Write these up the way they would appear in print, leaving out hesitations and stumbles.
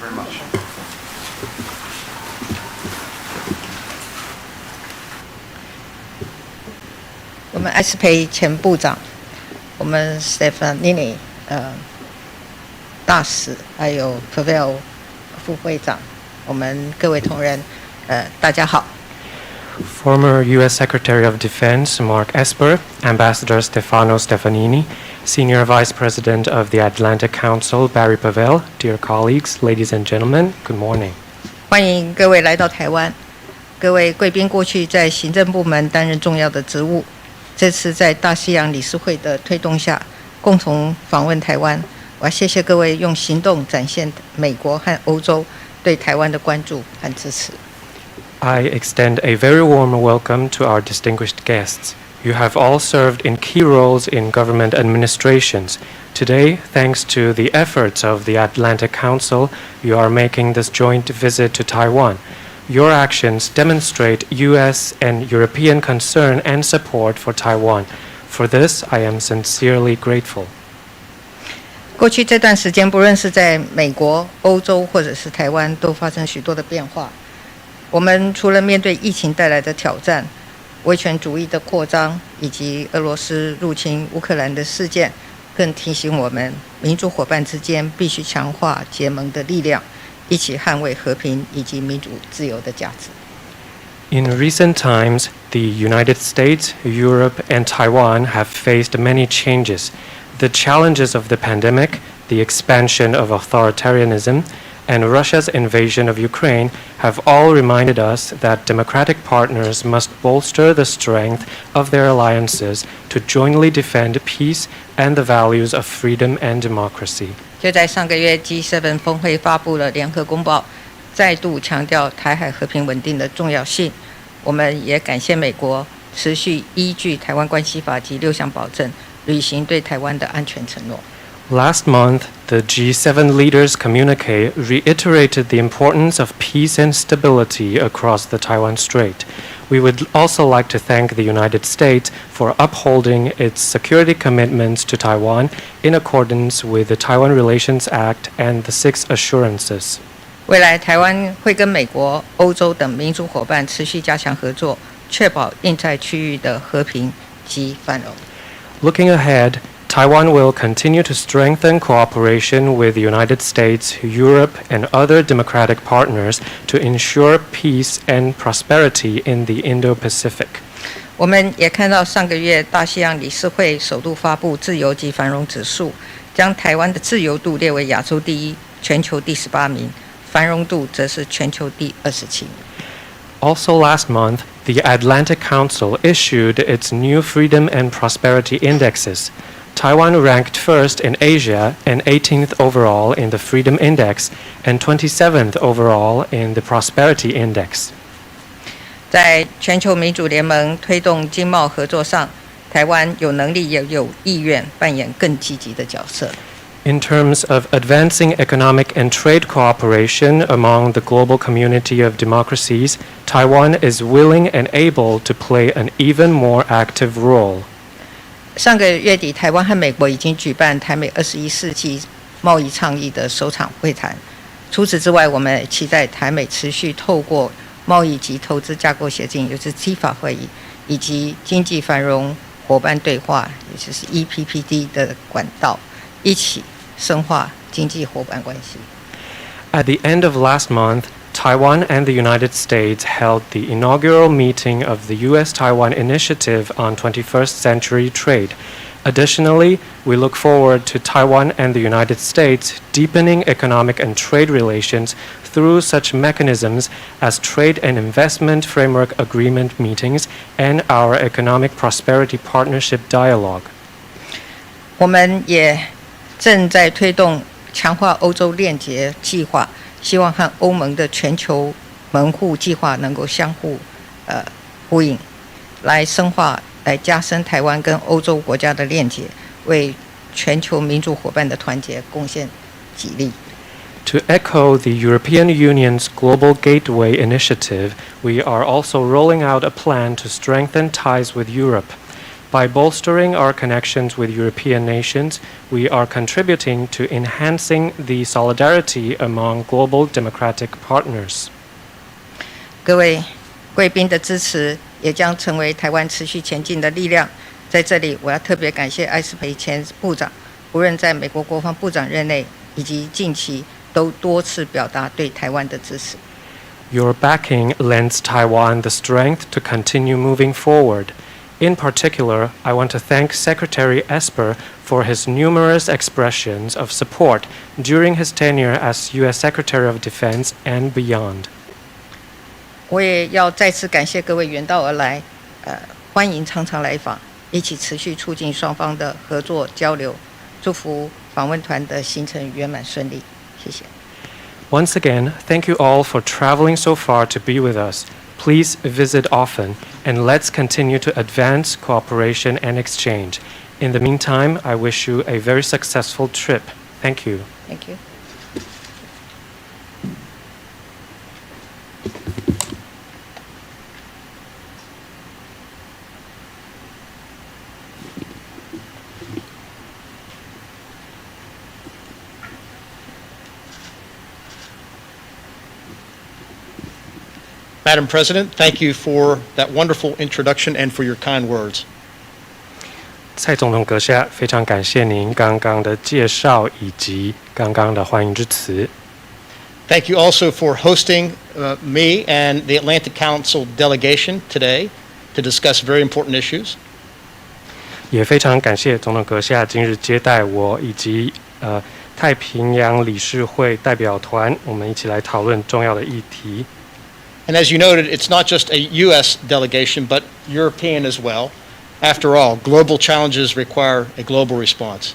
very much. 我们艾斯培前部长，我们 Stefanini 大使，还有 Pavel 副会长，我们各位同仁，大家好。Former U.S. Secretary of Defense Mark Esper, Ambassador Stefano Stefanini, Senior Vice President of the Atlantic Council Barry Pavel, dear colleagues, ladies and gentlemen, good morning. 欢迎各位来到台湾。各位贵宾过去在行政部门担任重要的职务，这次在大西洋理事会的推动下，共同访问台湾。我要谢谢各位用行动展现美国和欧洲对台湾的关注和支持。I extend a very warm welcome to our distinguished guests. You have all served in key roles in government administrations. Today, thanks to the efforts of the Atlantic Council, you are making this joint visit to Taiwan. Your actions demonstrate U.S. and European concern and support for Taiwan. For this, I am sincerely grateful. 过去这段时间，不论是在美国、欧洲或者是台湾，都发生许多的变化。我们除了面对疫情带来的挑战、威权主义的扩张以及俄罗斯入侵乌克兰的事件，更提醒我们，民主伙伴之间必须强化结盟的力量，一起捍卫和平以及民主自由的价值。In recent times, the United States, Europe, and Taiwan have faced many changes. The challenges of the pandemic, the expansion of authoritarianism, and Russia's invasion of Ukraine have all reminded us that democratic partners must bolster the strength of their alliances to jointly defend peace and the values of freedom and democracy. 就在上个月 G7 峰会发布了联合公报，再度强调台海和平稳定的重要性。我们也感谢美国持续依据台湾关系法及6项保证，履行对台湾的安全承诺。Last month, the G7 leaders' communique reiterated the importance of peace and stability across the Taiwan Strait. We would also like to thank the United States for upholding its security commitments to Taiwan in accordance with the Taiwan Relations Act and the 6 assurances. 未来台湾会跟美国、欧洲等民主伙伴持续加强合作，确保印太区域的和平及繁荣。Looking ahead, Taiwan will continue to strengthen cooperation with the United States, Europe, and other democratic partners to ensure peace and prosperity in the Indo-Pacific. 我们也看到上个月大西洋理事会首度发布自由及繁荣指数，将台湾的自由度列为亚洲第1，全球第18名，繁荣度则是全球第27名。Also last month, the Atlantic Council issued its new Freedom and Prosperity Indexes. Taiwan ranked first in Asia and 18th overall in the Freedom Index and 27th overall in the Prosperity Index. 在全球民主联盟推动经贸合作上，台湾有能力也有意愿扮演更积极的角色。In terms of advancing economic and trade cooperation among the global community of democracies, Taiwan is willing and able to play an even more active role. 上个月底，台湾和美国已经举办台美21世纪贸易倡议的首场会谈。除此之外，我们也期待台美持续透过贸易及投资架构协定，也就是 TIFA 会议，以及经济繁荣伙伴对话，也就是 EPPD 的管道，一起深化经济伙伴关系。At the end of last month, Taiwan and the United States held the inaugural meeting of the U.S.-Taiwan Initiative on 21st Century Trade. Additionally, we look forward to Taiwan and the United States deepening economic and trade relations through such mechanisms as Trade and Investment Framework Agreement meetings and our Economic Prosperity Partnership Dialogue. 我们也正在推动强化欧洲链结计划，希望和欧盟的全球门户计划能够相互呼应，来深化、来加深台湾跟欧洲国家的链结，为全球民主伙伴的团结贡献己力。To echo the European Union's Global Gateway initiative, we are also rolling out a plan to strengthen ties with Europe. By bolstering our connections with European nations, we are contributing to enhancing the solidarity among global democratic partners. 各位贵宾的支持也将成为台湾持续前进的力量。在这里，我要特别感谢艾斯培前部长，无论在美国国防部长任内以及近期，都多次表达对台湾的支持。Your backing lends Taiwan the strength to continue moving forward. In particular, I want to thank Secretary Esper for his numerous expressions of support during his tenure as U.S. Secretary of Defense and beyond. 我也要再次感谢各位远道而来，欢迎常常来访，一起持续促进双方的合作交流。祝福访问团的行程圆满顺利，谢谢。Once again, thank you all for traveling so far to be with us. Please visit often, and let's continue to advance cooperation and exchange. In the meantime, I wish you a very successful trip. Thank you. Thank you. Madam President, thank you for that wonderful introduction and for your kind words. 蔡总统阁下，非常感谢您刚刚的介绍以及刚刚的欢迎之词。Thank you also for hosting me and the Atlantic Council delegation today to discuss very important issues. 也非常感谢总统阁下今日接待我以及太平洋理事会代表团，我们一起来讨论重要的议题。And as you noted, it's not just a U.S. delegation, but European as well. After all, global challenges require a global response.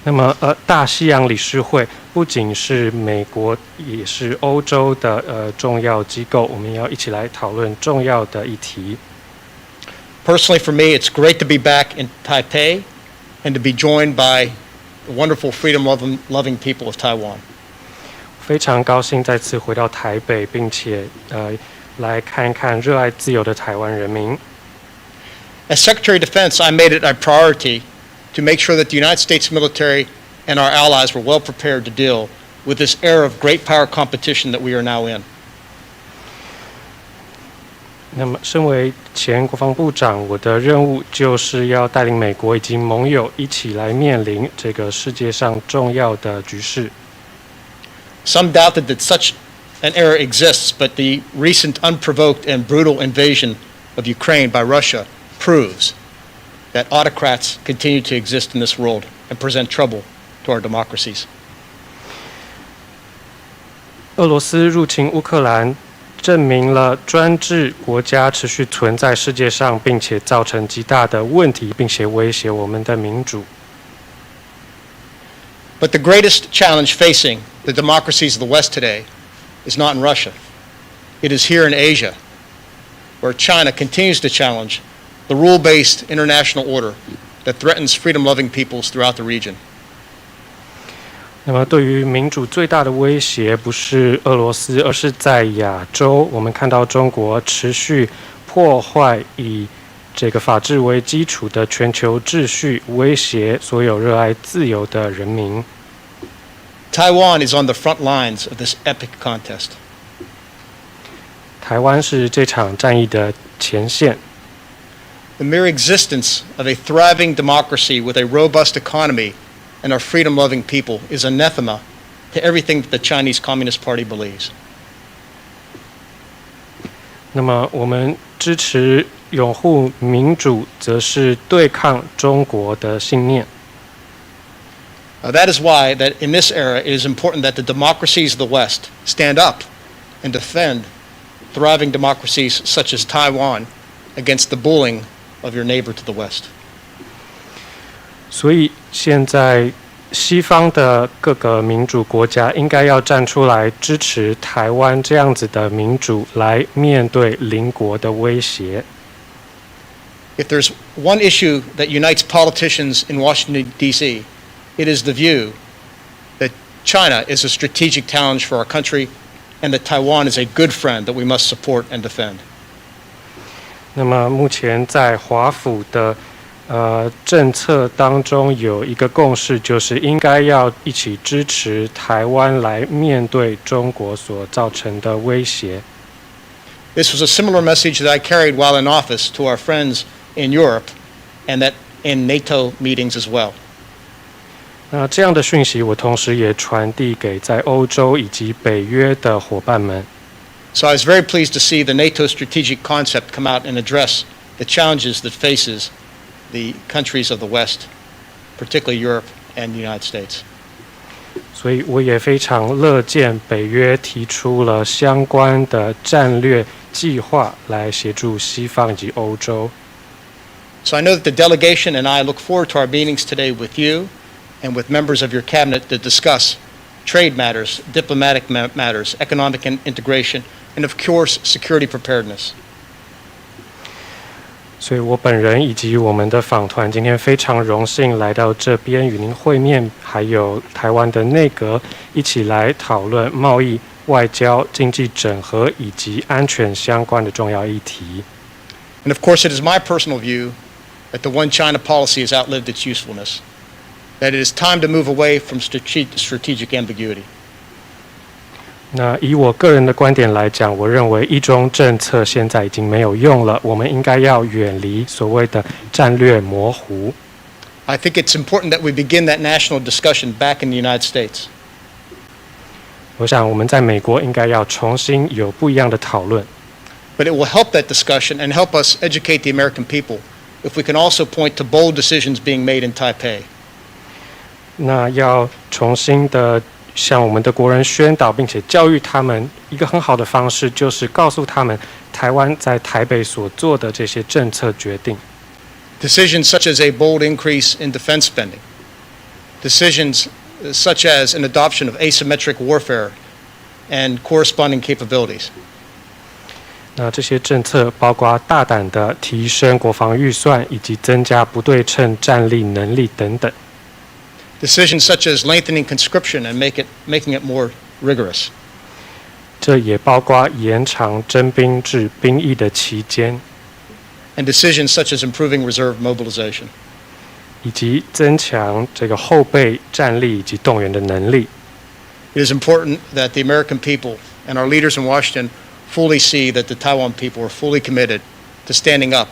那么，大西洋理事会不仅是美国，也是欧洲的重要机构，我们要一起来讨论重要的议题。Personally, for me, it's great to be back in Taipei and to be joined by the wonderful freedom-loving people of Taiwan. 非常高兴再次回到台北，并且来看看热爱自由的台湾人民。As Secretary of Defense, I made it a priority to make sure that the United States military and our allies were well prepared to deal with this era of great power competition that we are now in. 那么，身为前国防部长，我的任务就是要带领美国以及盟友一起来面临这个世界上重要的局势。Some doubted that such an era exists, but the recent unprovoked and brutal invasion of Ukraine by Russia proves that autocrats continue to exist in this world and present trouble to our democracies. 俄罗斯入侵乌克兰，证明了专制国家持续存在世界上，并且造成极大的问题，并且威胁我们的民主。But the greatest challenge facing the democracies of the West today is not in Russia. It is here in Asia, where China continues to challenge the rule-based international order that threatens freedom-loving peoples throughout the region. 那么，对于民主最大的威胁不是俄罗斯，而是在亚洲。我们看到中国持续破坏以这个法治为基础的全球秩序，威胁所有热爱自由的人民。Taiwan is on the front lines of this epic contest. 台湾是这场战役的前线。The mere existence of a thriving democracy with a robust economy and our freedom-loving people is anathema to everything that the Chinese Communist Party believes. 那么，我们支持拥护民主，则是对抗中国的信念。That is why that in this era it is important that the democracies of the West stand up and defend thriving democracies such as Taiwan against the bullying of your neighbor to the West. 所以现在西方的各个民主国家应该要站出来支持台湾这样子的民主，来面对邻国的威胁。If there's one issue that unites politicians in Washington, D.C., it is the view that China is a strategic challenge for our country and that Taiwan is a good friend that we must support and defend. 那么目前在华府的政策当中有一个共识，就是应该要一起支持台湾来面对中国所造成的威胁。This was a similar message that I carried while in office to our friends in Europe and that in NATO meetings as well. 那这样的讯息，我同时也传递给在欧洲以及北约的伙伴们。So I was very pleased to see the NATO strategic concept come out and address the challenges that faces the countries of the West, particularly Europe and the United States. 所以我也非常乐见北约提出了相关的战略计划来协助西方以及欧洲。So I know that the delegation and I look forward to our meetings today with you and with members of your cabinet to discuss trade matters, diplomatic matters, economic integration, and of course, security preparedness. 所以我本人以及我们的访团今天非常荣幸来到这边与您会面，还有台湾的内阁一起来讨论贸易、外交、经济整合以及安全相关的重要议题。And of course, it is my personal view that the One China policy has outlived its usefulness, that it is time to move away from strategic ambiguity. 那以我个人的观点来讲，我认为一中政策现在已经没有用了，我们应该要远离所谓的战略模糊。I think it's important that we begin that national discussion back in the United States. 我想我们在美国应该要重新有不一样的讨论。But it will help that discussion and help us educate the American people if we can also point to bold decisions being made in Taipei. 那要重新的向我们的国人宣导，并且教育他们一个很好的方式，就是告诉他们台湾在台北所做的这些政策决定。Decisions such as a bold increase in defense spending. Decisions such as an adoption of asymmetric warfare and corresponding capabilities. 那这些政策包括大胆的提升国防预算，以及增加不对称战力能力等等。Decisions such as lengthening conscription and making it more rigorous. 这也包括延长征兵制兵役的期间， And decisions such as improving reserve mobilization. 以及增强这个后备战力以及动员的能力。It is important that the American people and our leaders in Washington fully see that the Taiwan people are fully committed to standing up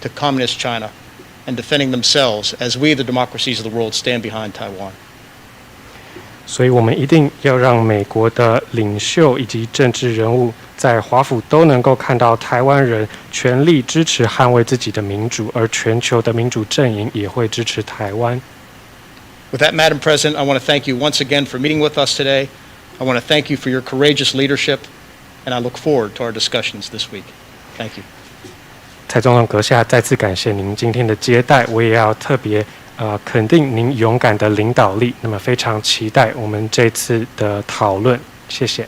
to communist China and defending themselves as we, the democracies of the world, stand behind Taiwan. 所以我们一定要让美国的领袖以及政治人物在华府都能够看到台湾人全力支持捍卫自己的民主，而全球的民主阵营也会支持台湾。With that, Madam President, I want to thank you once again for meeting with us today. I want to thank you for your courageous leadership, and I look forward to our discussions this week. Thank you. 蔡总统阁下，再次感谢您今天的接待，我也要特别肯定您勇敢的领导力。那么非常期待我们这次的讨论，谢谢。